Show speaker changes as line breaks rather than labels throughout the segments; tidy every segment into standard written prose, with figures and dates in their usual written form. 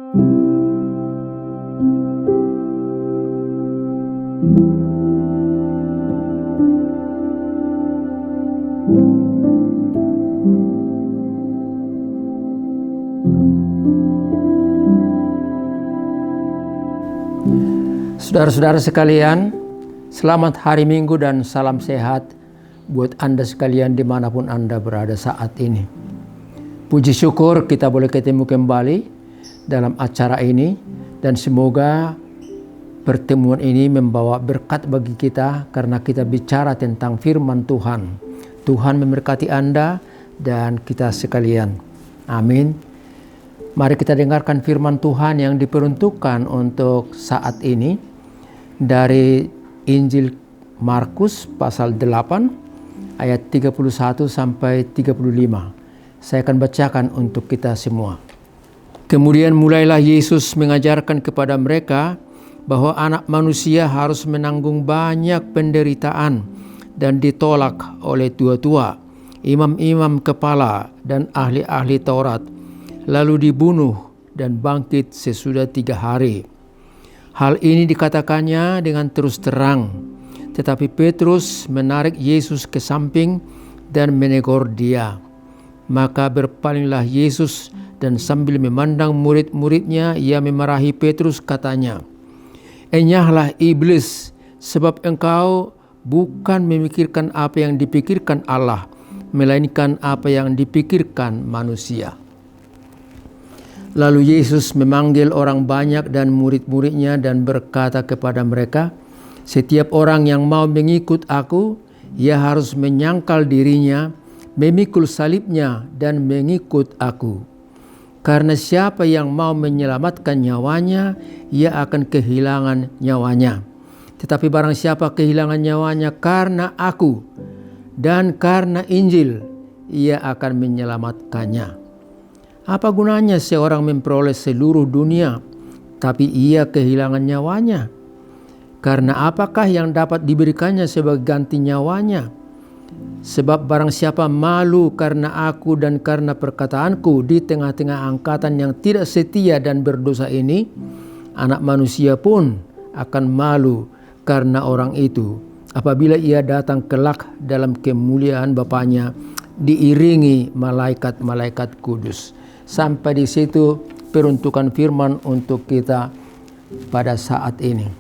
Saudara-saudara sekalian, selamat hari Minggu dan salam sehat buat Anda sekalian dimanapun Anda berada saat ini. Puji syukur kita boleh ketemu kembali dalam acara ini dan semoga pertemuan ini membawa berkat bagi kita karena kita bicara tentang firman Tuhan. Tuhan memberkati Anda dan kita sekalian. Amin. Mari kita dengarkan firman Tuhan yang diperuntukkan untuk saat ini dari Injil Markus pasal 8 ayat 31 sampai 35. Saya akan bacakan untuk kita semua. Kemudian mulailah Yesus mengajarkan kepada mereka bahwa anak manusia harus menanggung banyak penderitaan dan ditolak oleh tua-tua, imam-imam kepala dan ahli-ahli Taurat, lalu dibunuh dan bangkit sesudah 3 hari. Hal ini dikatakannya dengan terus terang, tetapi Petrus menarik Yesus ke samping dan menegur dia. Maka berpalinglah Yesus dan sambil memandang murid-muridnya, ia memarahi Petrus katanya, "Enyahlah iblis, sebab engkau bukan memikirkan apa yang dipikirkan Allah, melainkan apa yang dipikirkan manusia." Lalu Yesus memanggil orang banyak dan murid-muridnya dan berkata kepada mereka, "Setiap orang yang mau mengikut aku, ia harus menyangkal dirinya, memikul salibnya dan mengikut aku. Karena siapa yang mau menyelamatkan nyawanya, ia akan kehilangan nyawanya. Tetapi barang siapa kehilangan nyawanya karena aku dan karena Injil, ia akan menyelamatkannya. Apa gunanya seorang memperoleh seluruh dunia, tapi ia kehilangan nyawanya? Karena apakah yang dapat diberikannya sebagai ganti nyawanya? Sebab barang siapa malu karena aku dan karena perkataanku di tengah-tengah angkatan yang tidak setia dan berdosa ini, anak manusia pun akan malu karena orang itu apabila ia datang kelak dalam kemuliaan Bapanya diiringi malaikat-malaikat kudus." Sampai di situ peruntukan firman untuk kita pada saat ini.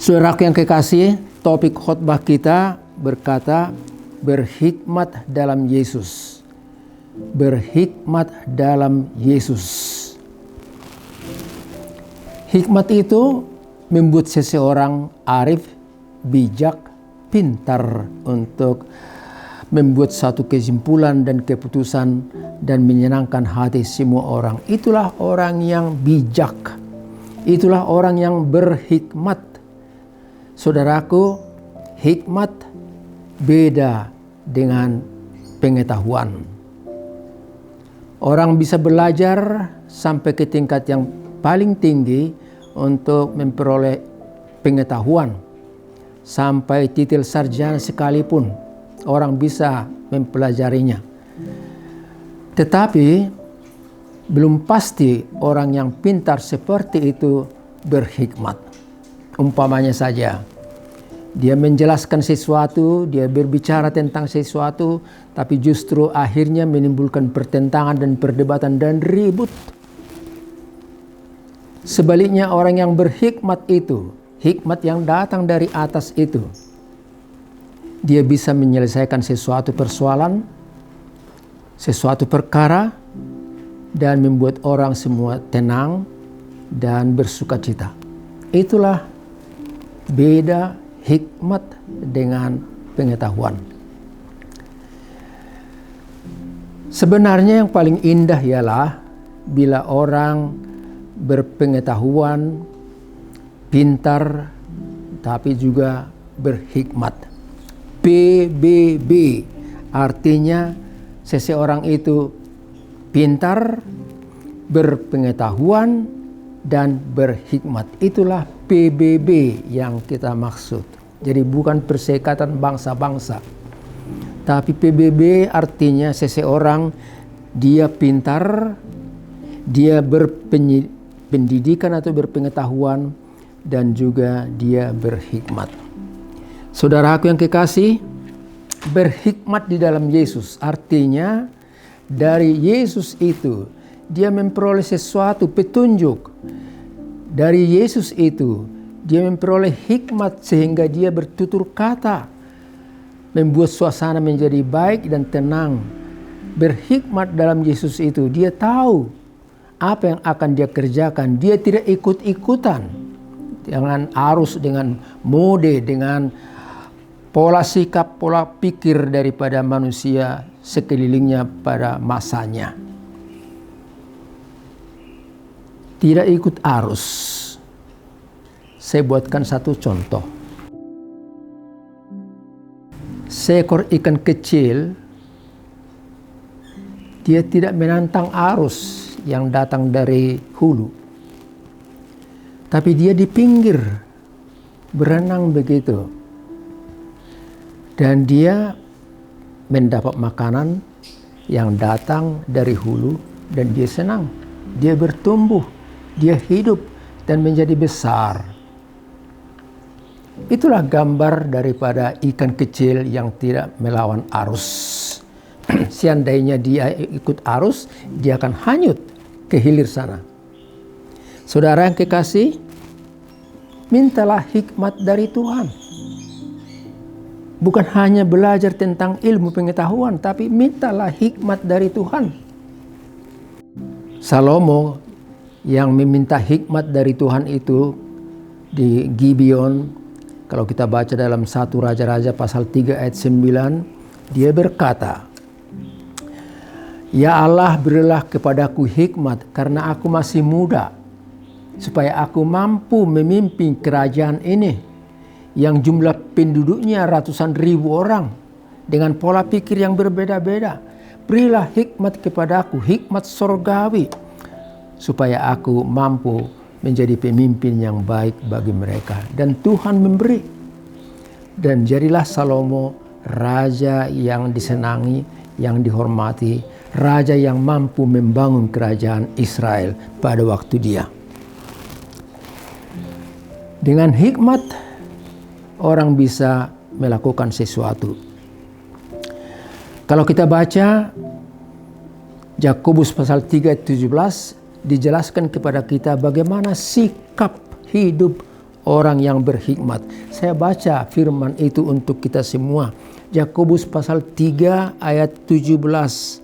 Saudaraku yang kekasih, topik khotbah kita berkata berhikmat dalam Yesus. Berhikmat dalam Yesus. Hikmat itu membuat seseorang arif, bijak, pintar untuk membuat satu kesimpulan dan keputusan dan menyenangkan hati semua orang. Itulah orang yang bijak. Itulah orang yang berhikmat. Saudaraku, hikmat beda dengan pengetahuan. Orang bisa belajar sampai ke tingkat yang paling tinggi untuk memperoleh pengetahuan. Sampai titel sarjana sekalipun orang bisa mempelajarinya. Tetapi belum pasti orang yang pintar seperti itu berhikmat. Umpamanya saja, dia menjelaskan sesuatu, dia berbicara tentang sesuatu, tapi justru akhirnya menimbulkan pertentangan dan perdebatan dan ribut. Sebaliknya orang yang berhikmat itu, hikmat yang datang dari atas itu, dia bisa menyelesaikan sesuatu persoalan, sesuatu perkara, dan membuat orang semua tenang dan bersukacita. Itulah beda hikmat dengan pengetahuan. Sebenarnya yang paling indah ialah bila orang berpengetahuan, pintar, tapi juga berhikmat. PBB artinya seseorang itu pintar, berpengetahuan, dan berhikmat. Itulah PBB yang kita maksud. Jadi bukan Perserikatan Bangsa-Bangsa. Tapi PBB artinya seseorang dia pintar, dia berpendidikan atau berpengetahuan, dan juga dia berhikmat. Saudaraku yang kekasih, berhikmat di dalam Yesus artinya dari Yesus itu dia memperoleh sesuatu petunjuk. Dari Yesus itu dia memperoleh hikmat sehingga dia bertutur kata, membuat suasana menjadi baik dan tenang. Berhikmat dalam Yesus itu dia tahu apa yang akan dia kerjakan. Dia tidak ikut-ikutan dengan arus, dengan mode, dengan pola sikap, pola pikir daripada manusia sekelilingnya pada masanya. Tidak ikut arus. Saya buatkan satu contoh. Seekor ikan kecil, dia tidak menantang arus yang datang dari hulu. Tapi dia di pinggir, berenang begitu. Dan dia mendapat makanan yang datang dari hulu dan dia senang. Dia bertumbuh, dia hidup dan menjadi besar. Itulah gambar daripada ikan kecil yang tidak melawan arus. Seandainya dia ikut arus, dia akan hanyut ke hilir sana. Saudara yang kekasih, mintalah hikmat dari Tuhan. Bukan hanya belajar tentang ilmu pengetahuan, tapi mintalah hikmat dari Tuhan. Salomo yang meminta hikmat dari Tuhan itu di Gibeon, kalau kita baca dalam 1 Raja-Raja pasal 3 ayat 9, dia berkata, "Ya Allah, berilah kepadaku hikmat karena aku masih muda, supaya aku mampu memimpin kerajaan ini yang jumlah penduduknya ratusan ribu orang dengan pola pikir yang berbeda-beda. Berilah hikmat kepadaku, hikmat sorgawi, supaya aku mampu menjadi pemimpin yang baik bagi mereka." Dan Tuhan memberi. Dan jadilah Salomo raja yang disenangi, yang dihormati, raja yang mampu membangun kerajaan Israel pada waktu dia. Dengan hikmat, orang bisa melakukan sesuatu. Kalau kita baca Yakobus pasal 3 ayat 17, dijelaskan kepada kita bagaimana sikap hidup orang yang berhikmat. Saya baca firman itu untuk kita semua. Yakobus pasal 3 ayat 17.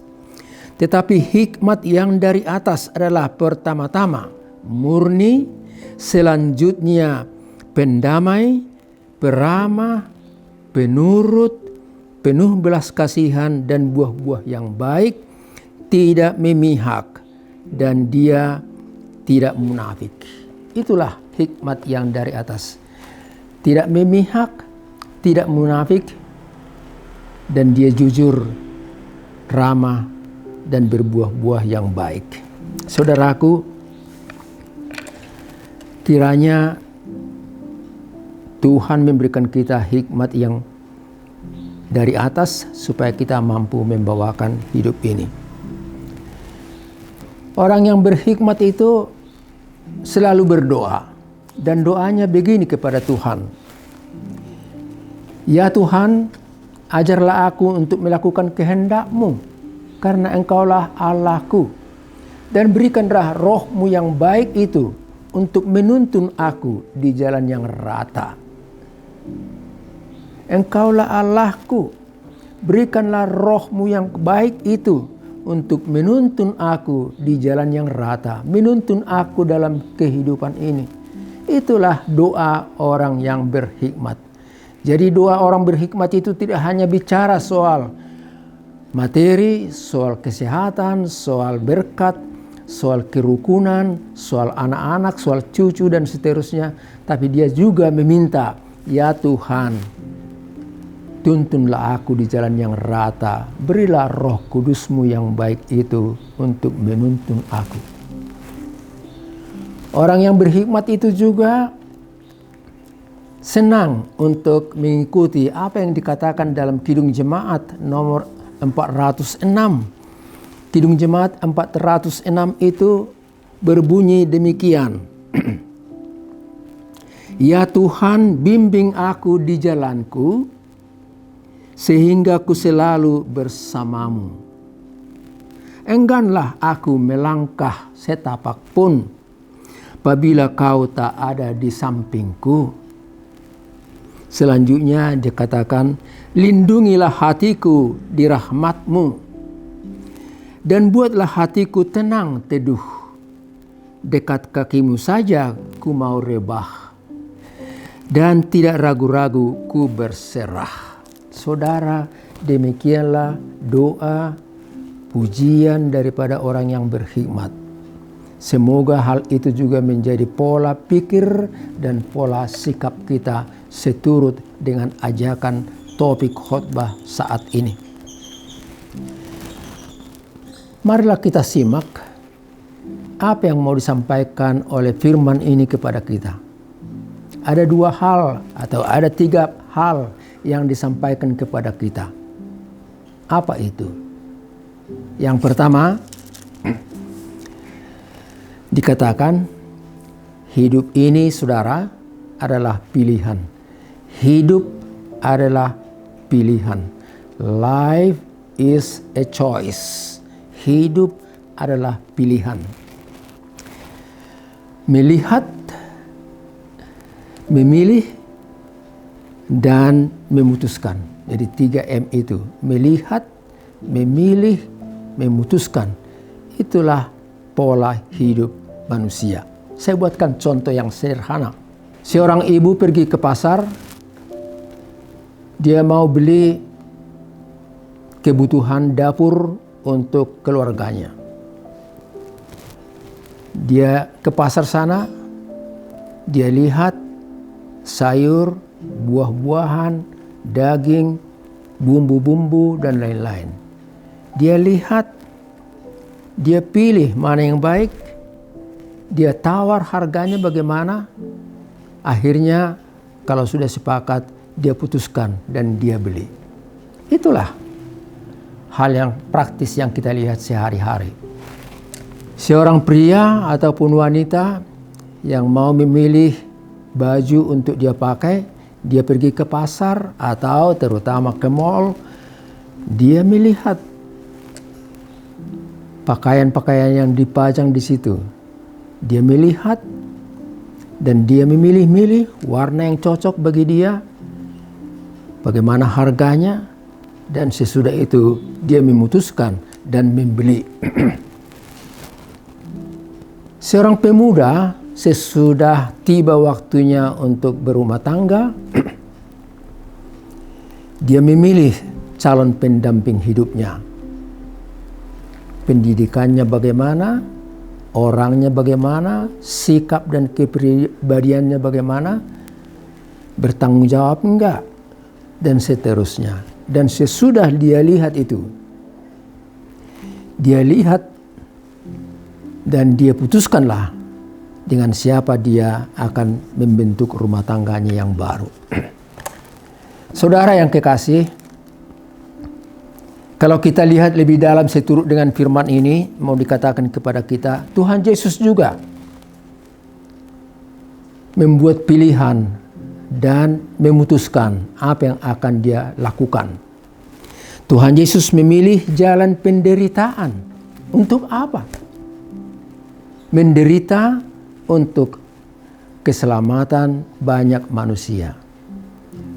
"Tetapi hikmat yang dari atas adalah pertama-tama murni, selanjutnya pendamai, peramah, penurut, penuh belas kasihan dan buah-buah yang baik, tidak memihak, dan dia tidak munafik." Itulah hikmat yang dari atas. Tidak memihak, tidak munafik, dan dia jujur, ramah, dan berbuah-buah yang baik. Saudaraku, kiranya Tuhan memberikan kita hikmat yang dari atas supaya kita mampu membawakan hidup ini. Orang yang berhikmat itu selalu berdoa, dan doanya begini kepada Tuhan. "Ya Tuhan, ajarlah aku untuk melakukan kehendak-Mu, karena Engkaulah Allahku. Dan berikanlah roh-Mu yang baik itu untuk menuntun aku di jalan yang rata. Engkaulah Allahku, berikanlah roh-Mu yang baik itu untuk menuntun aku di jalan yang rata, menuntun aku dalam kehidupan ini." Itulah doa orang yang berhikmat. Jadi doa orang berhikmat itu tidak hanya bicara soal materi, soal kesehatan, soal berkat, soal kerukunan, soal anak-anak, soal cucu dan seterusnya. Tapi dia juga meminta, "Ya Tuhan, tuntunlah aku di jalan yang rata. Berilah Roh Kudus-Mu yang baik itu untuk menuntun aku." Orang yang berhikmat itu juga senang untuk mengikuti apa yang dikatakan dalam Kidung Jemaat nomor 406. Kidung Jemaat 406 itu berbunyi demikian. Ya Tuhan, bimbing aku di jalanku, sehingga ku selalu bersamamu. Engganlah aku melangkah setapak pun, apabila kau tak ada di sampingku. Selanjutnya dikatakan, lindungilah hatiku di rahmat-Mu, dan buatlah hatiku tenang teduh. Dekat kaki-Mu saja ku mau rebah, dan tidak ragu-ragu ku berserah. Saudara, demikianlah doa pujian daripada orang yang berhikmat. Semoga hal itu juga menjadi pola pikir dan pola sikap kita seturut dengan ajakan topik khotbah saat ini. Marilah kita simak apa yang mau disampaikan oleh firman ini kepada kita. Ada 2 hal atau ada 3 hal yang disampaikan kepada kita. Apa itu? Yang pertama, dikatakan hidup ini, saudara, adalah pilihan. Hidup adalah pilihan. Life is a choice. Hidup adalah pilihan. Melihat, memilih, dan memutuskan. Jadi 3M itu. Melihat, memilih, memutuskan. Itulah pola hidup manusia. Saya buatkan contoh yang sederhana. Seorang ibu pergi ke pasar. Dia mau beli kebutuhan dapur untuk keluarganya. Dia ke pasar sana, dia lihat sayur, buah-buahan, daging, bumbu-bumbu, dan lain-lain. Dia lihat, dia pilih mana yang baik, dia tawar harganya bagaimana. Akhirnya kalau sudah sepakat, dia putuskan dan dia beli. Itulah hal yang praktis yang kita lihat sehari-hari. Seorang pria ataupun wanita yang mau memilih baju untuk dia pakai, dia pergi ke pasar atau terutama ke mall, dia melihat pakaian-pakaian yang dipajang di situ. Dia melihat dan dia memilih-milih warna yang cocok bagi dia, bagaimana harganya, dan sesudah itu dia memutuskan dan membeli. Seorang pemuda sesudah tiba waktunya untuk berumah tangga, dia memilih calon pendamping hidupnya. Pendidikannya bagaimana, orangnya bagaimana, sikap dan kepribadiannya bagaimana, bertanggung jawab enggak, dan seterusnya. Dan sesudah dia lihat itu, dia lihat dan dia putuskanlah dengan siapa dia akan membentuk rumah tangganya yang baru. Saudara yang kekasih, kalau kita lihat lebih dalam seturut dengan firman ini, mau dikatakan kepada kita, Tuhan Yesus juga membuat pilihan dan memutuskan apa yang akan dia lakukan. Tuhan Yesus memilih jalan penderitaan. Untuk apa? Menderita untuk keselamatan banyak manusia.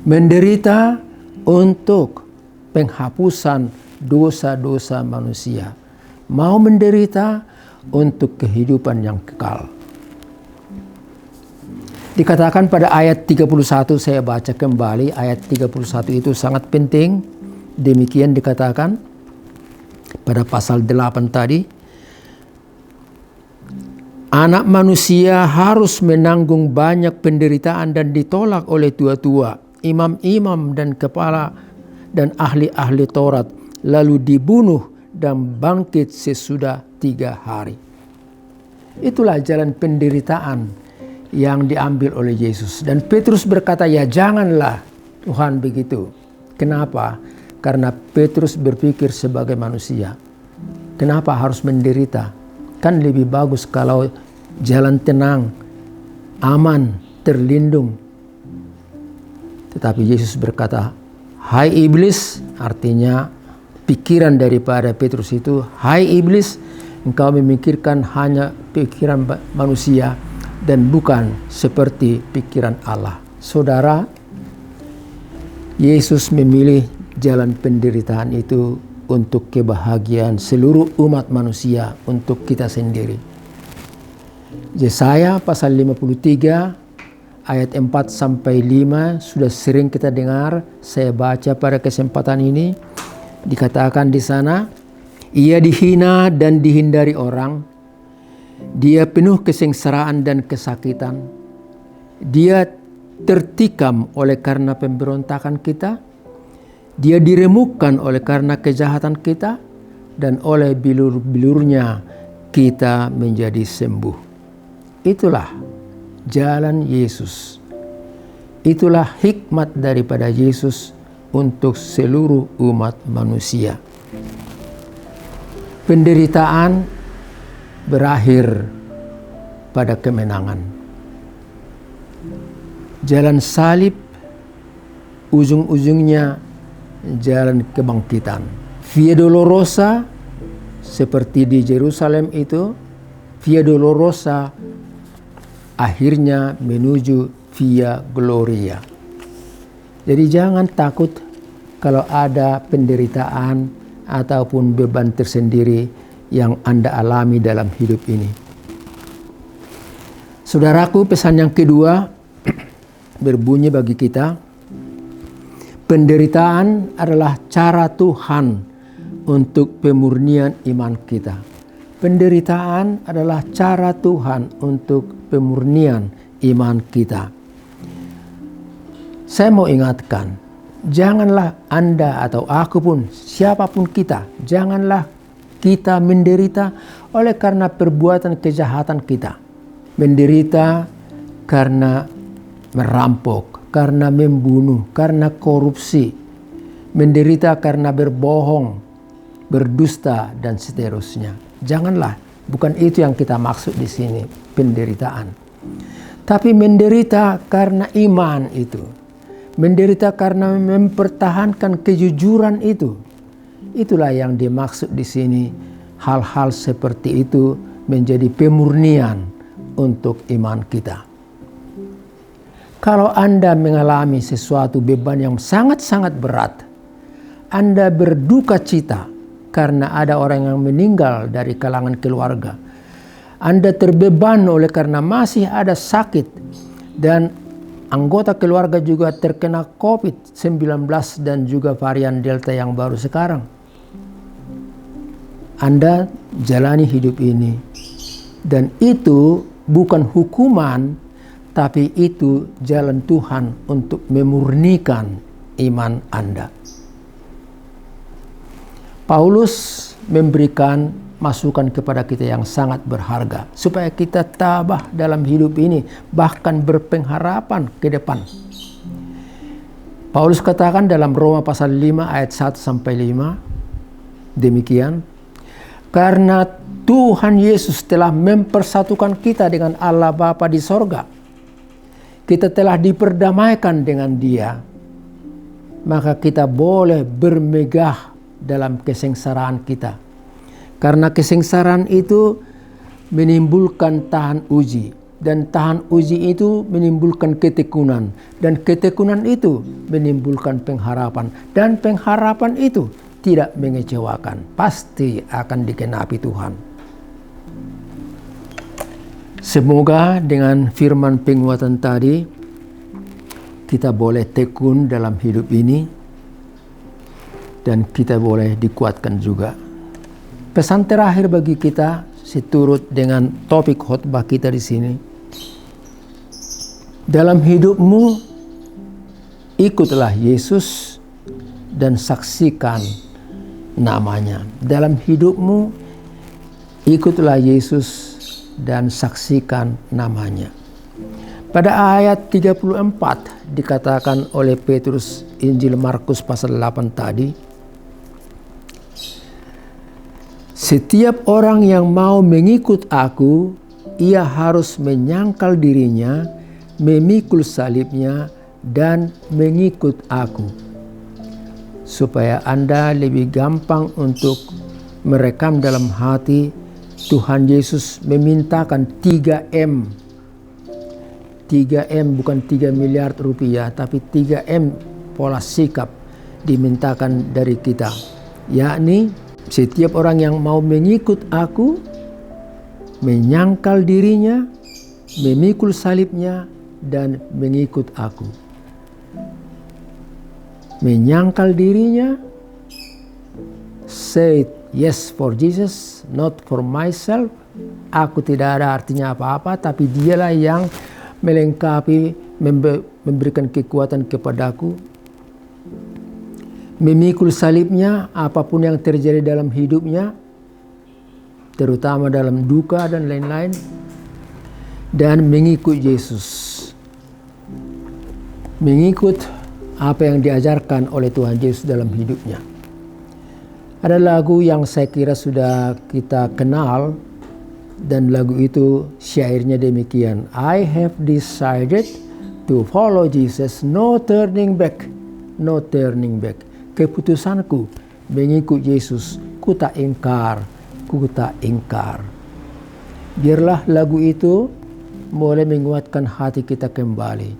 Menderita untuk penghapusan dosa-dosa manusia. Mau menderita untuk kehidupan yang kekal. Dikatakan pada ayat 31, saya baca kembali ayat 31 itu sangat penting. Demikian dikatakan pada pasal 8 tadi. Anak manusia harus menanggung banyak penderitaan dan ditolak oleh tua-tua, imam-imam dan kepala dan ahli-ahli Taurat, lalu dibunuh dan bangkit sesudah 3 hari. Itulah jalan penderitaan yang diambil oleh Yesus. Dan Petrus berkata, ya janganlah Tuhan begitu. Kenapa? Karena Petrus berpikir sebagai manusia. Kenapa harus menderita? Kan lebih bagus kalau jalan tenang, aman, terlindung. Tetapi Yesus berkata, "Hai iblis," artinya pikiran daripada Petrus itu, "Hai iblis, engkau memikirkan hanya pikiran manusia dan bukan seperti pikiran Allah." Saudara, Yesus memilih jalan penderitaan itu untuk kebahagiaan seluruh umat manusia, untuk kita sendiri. Yesaya pasal 53 ayat 4-5 sudah sering kita dengar. Saya baca pada kesempatan ini. Dikatakan di sana, "Ia dihina dan dihindari orang. Dia penuh kesengsaraan dan kesakitan. Dia tertikam oleh karena pemberontakan kita. Dia diremukkan oleh karena kejahatan kita, dan oleh bilur-bilurnya kita menjadi sembuh." Itulah jalan Yesus. Itulah hikmat daripada Yesus untuk seluruh umat manusia. Penderitaan berakhir pada kemenangan. Jalan salib ujung-ujungnya jalan kebangkitan. Via Dolorosa seperti di Yerusalem itu, Via Dolorosa akhirnya menuju Via Gloria. Jadi jangan takut kalau ada penderitaan ataupun beban tersendiri yang Anda alami dalam hidup ini. Saudaraku, pesan yang kedua berbunyi bagi kita, penderitaan adalah cara Tuhan untuk pemurnian iman kita. Penderitaan adalah cara Tuhan untuk pemurnian iman kita. Saya mau ingatkan, janganlah Anda atau aku pun, siapapun kita, janganlah kita menderita oleh karena perbuatan kejahatan kita. Menderita karena merampok, karena membunuh, karena korupsi. Menderita karena berbohong, berdusta, dan seterusnya. Janganlah, bukan itu yang kita maksud di sini, penderitaan. Tapi menderita karena iman itu. Menderita karena mempertahankan kejujuran itu. Itulah yang dimaksud di sini. Hal-hal seperti itu menjadi pemurnian untuk iman kita. Kalau Anda mengalami sesuatu beban yang sangat-sangat berat, Anda berduka cita karena ada orang yang meninggal dari kalangan keluarga. Anda terbeban oleh karena masih ada sakit dan anggota keluarga juga terkena COVID-19 dan juga varian Delta yang baru sekarang. Anda jalani hidup ini, dan itu bukan hukuman, tapi itu jalan Tuhan untuk memurnikan iman Anda. Paulus memberikan masukan kepada kita yang sangat berharga supaya kita tabah dalam hidup ini, bahkan berpengharapan ke depan. Paulus katakan dalam Roma pasal 5 ayat 1-5 demikian, "Karena Tuhan Yesus telah mempersatukan kita dengan Allah Bapa di sorga, kita telah diperdamaikan dengan Dia, maka kita boleh bermegah dalam kesengsaraan kita. Karena kesengsaraan itu menimbulkan tahan uji, dan tahan uji itu menimbulkan ketekunan, dan ketekunan itu menimbulkan pengharapan, dan pengharapan itu tidak mengecewakan, pasti akan dikenapi Tuhan." Semoga dengan firman penguatan tadi kita boleh tekun dalam hidup ini, dan kita boleh dikuatkan juga. Pesan terakhir bagi kita seturut dengan topik khotbah kita di sini. Dalam hidupmu, ikutlah Yesus dan saksikan namanya. Dalam hidupmu, ikutlah Yesus dan saksikan namanya. Pada ayat 34 dikatakan oleh Petrus, Injil Markus pasal 8 tadi, Setiap orang yang mau mengikut aku, ia harus menyangkal dirinya, memikul salibnya, dan mengikut aku. Supaya Anda lebih gampang untuk merekam dalam hati, Tuhan Yesus memintakan 3M. 3M bukan 3 miliar rupiah, tapi 3M pola sikap dimintakan dari kita. Yakni setiap orang yang mau mengikut aku, menyangkal dirinya, memikul salibnya, dan mengikut aku. Menyangkal dirinya, say yes for Jesus, not for myself. Aku tidak ada artinya apa-apa, tapi dialah yang melengkapi, memberikan kekuatan kepadaku. Memikul salibnya, apapun yang terjadi dalam hidupnya, terutama dalam duka dan lain-lain, dan mengikut Yesus. Mengikut apa yang diajarkan oleh Tuhan Yesus dalam hidupnya. Ada lagu yang saya kira sudah kita kenal, dan lagu itu syairnya demikian. I have decided to follow Jesus, no turning back, no turning back. Keputusanku mengikut Yesus, ku tak ingkar, ku tak ingkar. Biarlah lagu itu boleh menguatkan hati kita kembali.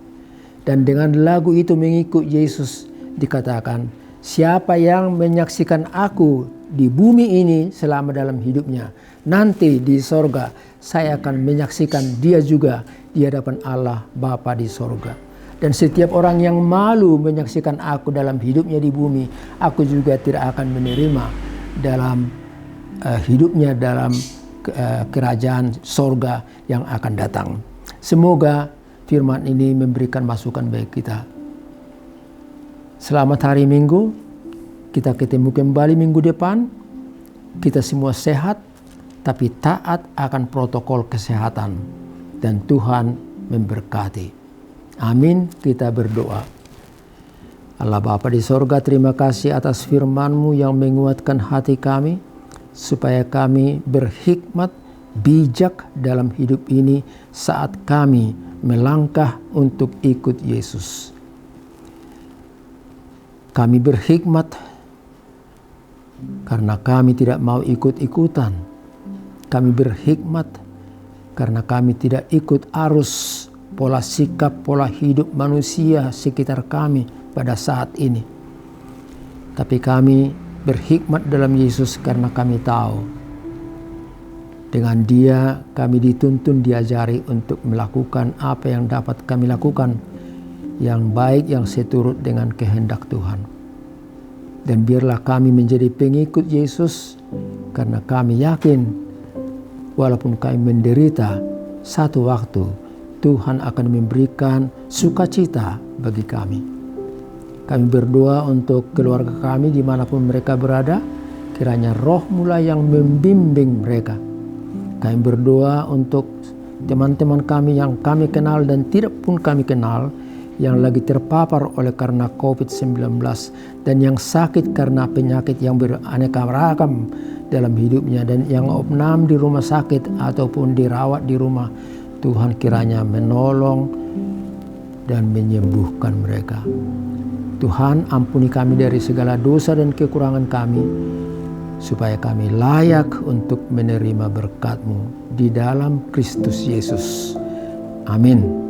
Dan dengan lagu itu mengikut Yesus dikatakan, siapa yang menyaksikan aku di bumi ini selama dalam hidupnya, nanti di sorga saya akan menyaksikan dia juga di hadapan Allah Bapa di sorga. Dan setiap orang yang malu menyaksikan aku dalam hidupnya di bumi, aku juga tidak akan menerima dalam hidupnya dalam kerajaan sorga yang akan datang. Semoga firman ini memberikan masukan bagi kita. Selamat hari Minggu, kita ketemu kembali minggu depan. Kita semua sehat, tapi taat akan protokol kesehatan. Dan Tuhan memberkati. Amin, kita berdoa. Allah Bapa di sorga, terima kasih atas firman-Mu yang menguatkan hati kami, supaya kami berhikmat, bijak dalam hidup ini saat kami melangkah untuk ikut Yesus. Kami berhikmat karena kami tidak mau ikut-ikutan. Kami berhikmat karena kami tidak ikut arus pola sikap, pola hidup manusia sekitar kami pada saat ini. Tapi kami berhikmat dalam Yesus karena kami tahu dengan Dia kami dituntun, diajari untuk melakukan apa yang dapat kami lakukan, yang baik, yang seturut dengan kehendak Tuhan. Dan biarlah kami menjadi pengikut Yesus karena kami yakin walaupun kami menderita, satu waktu Tuhan akan memberikan sukacita bagi kami. Kami berdoa untuk keluarga kami dimanapun mereka berada, kiranya Roh-Mu lah yang membimbing mereka. Kami berdoa untuk teman-teman kami yang kami kenal dan tidak pun kami kenal, yang lagi terpapar oleh karena COVID-19 dan yang sakit karena penyakit yang beraneka ragam dalam hidupnya, dan yang opnam di rumah sakit ataupun dirawat di rumah. Tuhan kiranya menolong dan menyembuhkan mereka. Tuhan, ampuni kami dari segala dosa dan kekurangan kami, supaya kami layak untuk menerima berkat-Mu di dalam Kristus Yesus. Amin.